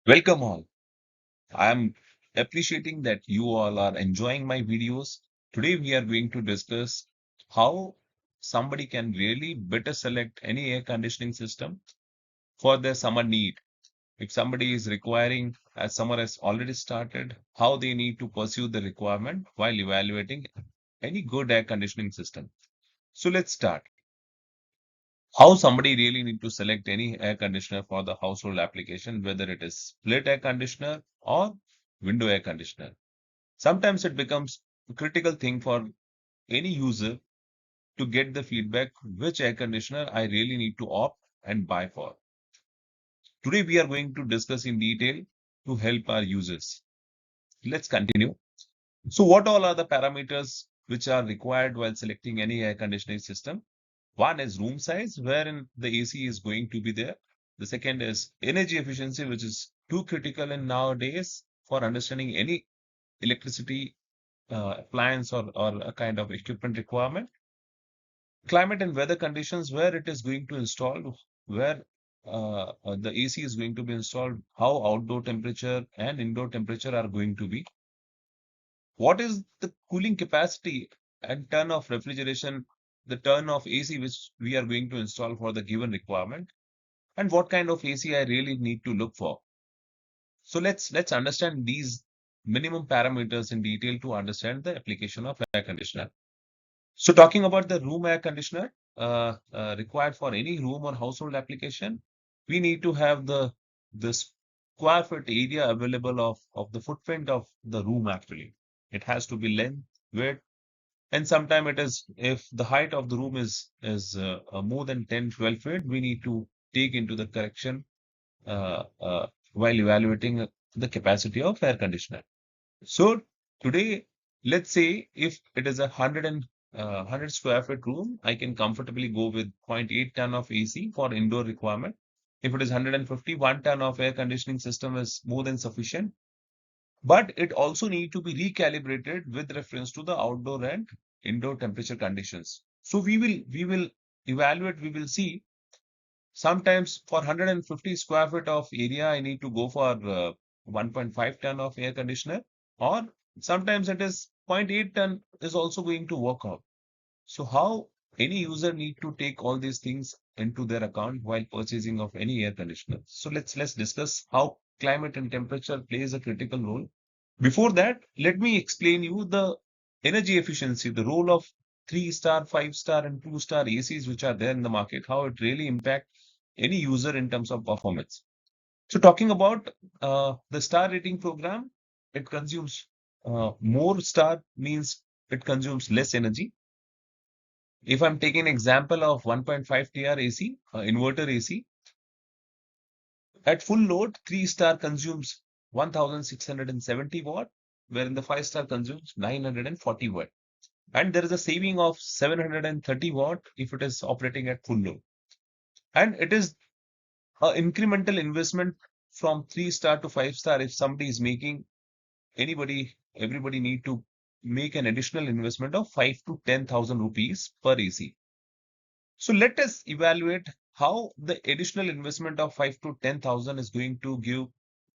Welcome all. I am appreciating that you all are enjoying my videos. Today we are going to discuss how somebody can really better select any air conditioning system for their summer need. If somebody is requiring, as summer has already started, how they need to pursue the requirement while evaluating any good air conditioning system. So let's start. How somebody really need to select any air conditioner for the household application, whether it is split air conditioner or window air conditioner. Sometimes it becomes a critical thing for any user to get the feedback which air conditioner I really need to opt and buy for. Today we are going to discuss in detail to help our users. Let's continue. So what all are the parameters which are required while selecting any air conditioning system? One is room size, wherein the AC is going to be there. The second is energy efficiency, which is too critical in nowadays for understanding any electricity appliance or a kind of equipment requirement. Climate and weather conditions, where it is going to install, where the AC is going to be installed, how outdoor temperature and indoor temperature are going to be. What is the cooling capacity and ton of refrigeration, the ton of AC which we are going to install for the given requirement, and what kind of AC I really need to look for. So let's understand these minimum parameters in detail to understand the application of air conditioner. So talking about the room air conditioner required for any room or household application, we need to have the square foot area available of the footprint of the room actually. It has to be length, width, and sometime it is if the height of the room is more than 10, 12 feet, we need to take into the correction while evaluating the capacity of air conditioner. So today, let's say if it is a 100 square foot room, I can comfortably go with 0.8 ton of AC for indoor requirement. If it is 150, 1 ton of air conditioning system is more than sufficient. But it also need to be recalibrated with reference to the outdoor and indoor temperature conditions. So we will evaluate, we will see sometimes for 150 square feet of area, I need to go for 1.5 ton of air conditioner, or sometimes it is 0.8 ton is also going to work out. So how any user need to take all these things into their account while purchasing of any air conditioner. So let's discuss how climate and temperature plays a critical role. Before that, let me explain you the energy efficiency, the role of 3-star, 5-star, and 2-star ACs which are there in the market, how it really impact any user in terms of performance. So talking about the star rating program, it consumes more star means it consumes less energy. If I'm taking an example of 1.5 TR AC, inverter AC, at full load, 3-star consumes 1670 watt, wherein the 5-star consumes 940 watt. And there is a saving of 730 watt if it is operating at full load. And it is an incremental investment from 3-star to 5-star. If somebody is making everybody need to make an additional investment of 5 to 10,000 rupees per AC. So let us evaluate how the additional investment of 5 to 10,000 is going to give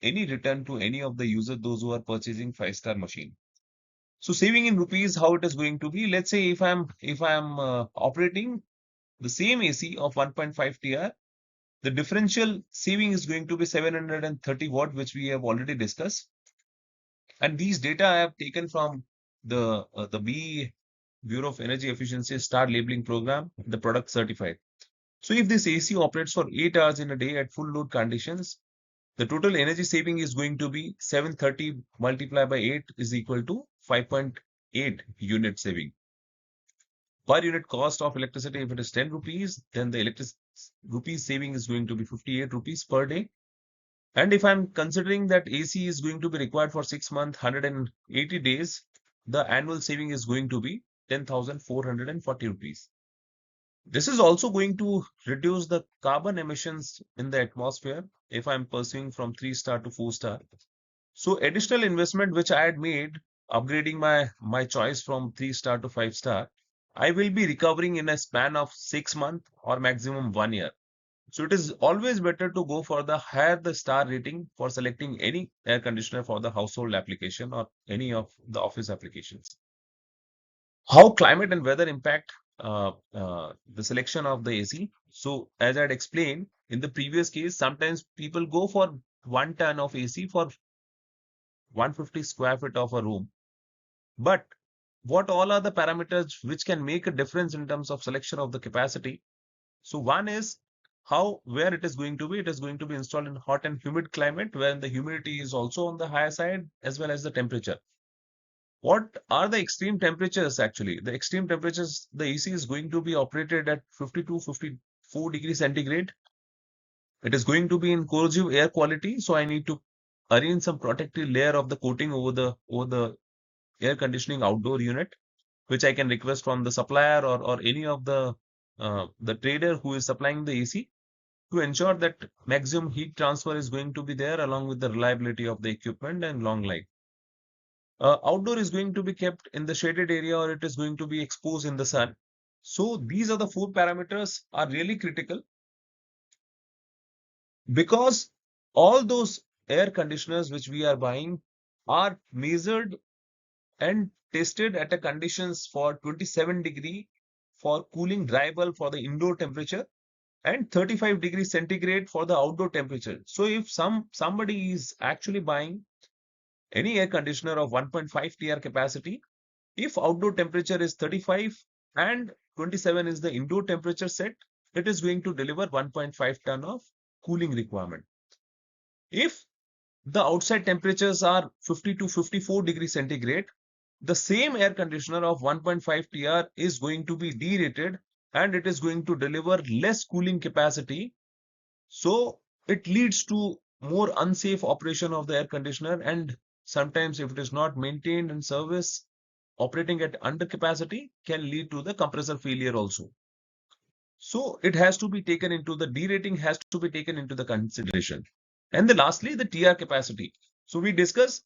any return to any of the users, those who are purchasing 5-star machine. So saving in rupees, how it is going to be? Let's say if I'm operating the same AC of 1.5 TR, the differential saving is going to be 730 watt, which we have already discussed. And these data I have taken from the BE Bureau of Energy Efficiency Star Labeling Program, the product certified. So if this AC operates for 8 hours in a day at full load conditions, the total energy saving is going to be 730 multiplied by 8 is equal to 5.8 unit saving. Per unit cost of electricity, if it is 10 rupees, then the electric rupees saving is going to be 58 rupees per day. And if I'm considering that AC is going to be required for 6 months, 180 days, the annual saving is going to be 10,440 rupees. This is also going to reduce the carbon emissions in the atmosphere if I'm pursuing from 3-star to 4-star. So additional investment which I had made upgrading my choice from 3-star to 5-star, I will be recovering in a span of 6 months or maximum 1 year. So it is always better to go for the higher the star rating for selecting any air conditioner for the household application or any of the office applications. How climate and weather impact the selection of the AC. So as I had explained in the previous case, sometimes people go for 1 ton of AC for 150 square feet of a room. But what all are the parameters which can make a difference in terms of selection of the capacity? So one is where it is going to be. It is going to be installed in hot and humid climate where the humidity is also on the higher side as well as the temperature. What are the extreme temperatures actually? The extreme temperatures, the AC is going to be operated at 52, 54 degrees centigrade. It is going to be in corrosive air quality. So I need to arrange some protective layer of the coating over the air conditioning outdoor unit, which I can request from the supplier or any of the trader who is supplying the AC to ensure that maximum heat transfer is going to be there along with the reliability of the equipment and long life. Outdoor is going to be kept in the shaded area or it is going to be exposed in the sun. So these are the four parameters are really critical because all those air conditioners which we are buying are measured and tested at a conditions for 27 degree for cooling dry bulb for the indoor temperature and 35 degrees centigrade for the outdoor temperature. So if somebody is actually buying any air conditioner of 1.5 TR capacity, if outdoor temperature is 35 and 27 is the indoor temperature set, it is going to deliver 1.5 ton of cooling requirement. If the outside temperatures are 50 to 54 degrees centigrade, the same air conditioner of 1.5 TR is going to be derated and it is going to deliver less cooling capacity. So it leads to more unsafe operation of the air conditioner, and sometimes if it is not maintained and service, operating at under capacity can lead to the compressor failure also. So it has to be taken into the derating has to be taken into the consideration. And then lastly, the TR capacity. So we discuss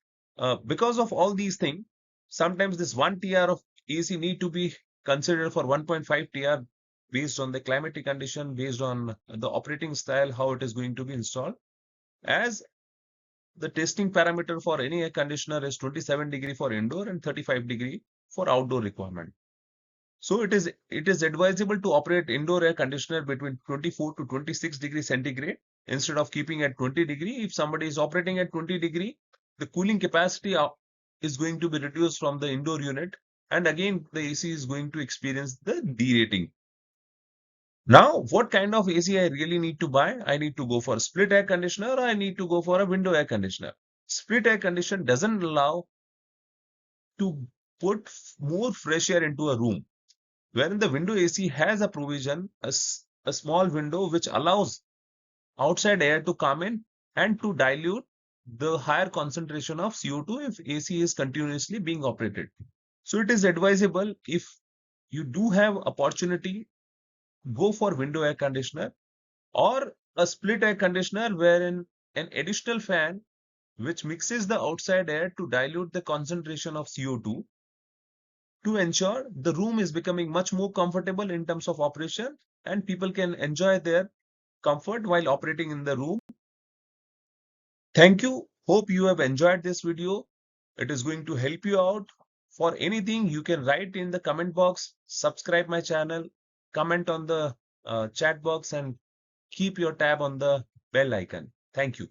because of all these things, sometimes this 1 TR of AC need to be considered for 1.5 TR based on the climatic condition, based on the operating style, how it is going to be installed. As the testing parameter for any air conditioner is 27 degree for indoor and 35 degree for outdoor requirement. So it is advisable to operate indoor air conditioner between 24 to 26 degrees centigrade instead of keeping at 20 degree. If somebody is operating at 20 degree, the cooling capacity is going to be reduced from the indoor unit, and again the AC is going to experience the derating. Now, what kind of AC I really need to buy? I need to go for a split air conditioner or I need to go for a window air conditioner. Split air conditioner doesn't allow to put more fresh air into a room, wherein the window AC has a provision, a small window which allows outside air to come in and to dilute the higher concentration of CO2 if AC is continuously being operated. So it is advisable if you do have opportunity, go for window air conditioner or a split air conditioner wherein an additional fan which mixes the outside air to dilute the concentration of CO2 to ensure the room is becoming much more comfortable in terms of operation and people can enjoy their comfort while operating in the room. Thank you. Hope you have enjoyed this video. It is going to help you out. For anything, you can write in the comment box, subscribe my channel, comment on the chat box and keep your tab on the bell icon. Thank you.